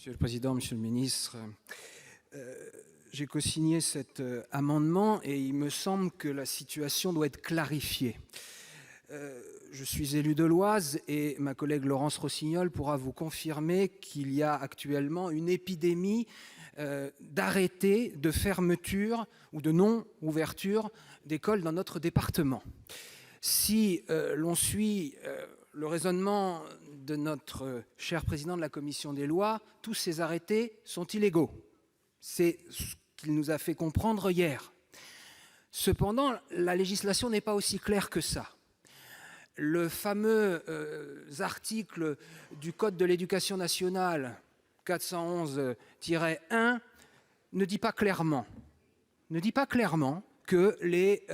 Monsieur le Président, Monsieur le Ministre, j'ai co-signé cet amendement et il me semble que la situation doit être clarifiée. Je suis élu de l'Oise et ma collègue Laurence Rossignol pourra vous confirmer qu'il y a actuellement une épidémie d'arrêtés de fermeture ou de non-ouverture d'écoles dans notre département. Si l'on suit le raisonnement de notre cher président de la commission des lois, tous ces arrêtés sont illégaux. C'est ce qu'il nous a fait comprendre hier. Cependant, la législation n'est pas aussi claire que ça. Le fameux article du Code de l'éducation nationale 411-1 ne dit pas clairement que les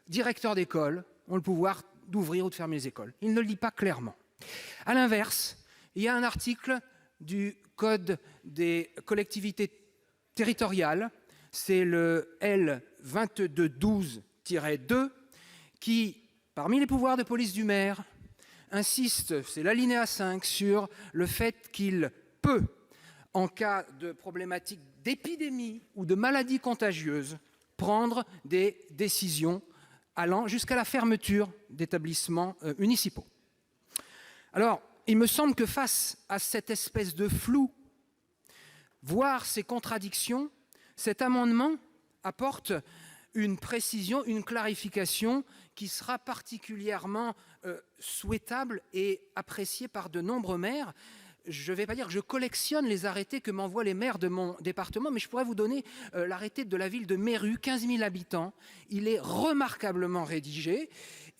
directeurs d'école ont le pouvoir d'ouvrir ou de fermer les écoles. Il ne le dit pas clairement. À l'inverse, il y a un article du Code des collectivités territoriales, c'est le L2212-2, qui, parmi les pouvoirs de police du maire, insiste, c'est l'alinéa 5, sur le fait qu'il peut, en cas de problématique d'épidémie ou de maladie contagieuse, prendre des décisions allant jusqu'à la fermeture d'établissements municipaux. Alors, il me semble que face à cette espèce de flou, voire ces contradictions, cet amendement apporte une précision, une clarification qui sera particulièrement souhaitable et appréciée par de nombreux maires. Je ne vais pas dire que je collectionne les arrêtés que m'envoient les maires de mon département, mais je pourrais vous donner l'arrêté de la ville de Méru, 15 000 habitants. Il est remarquablement rédigé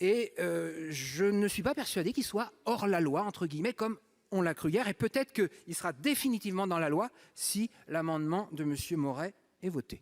et je ne suis pas persuadé qu'il soit hors la loi, entre guillemets, comme on l'a cru hier. Et peut-être qu'il sera définitivement dans la loi si l'amendement de M. Maurey est voté.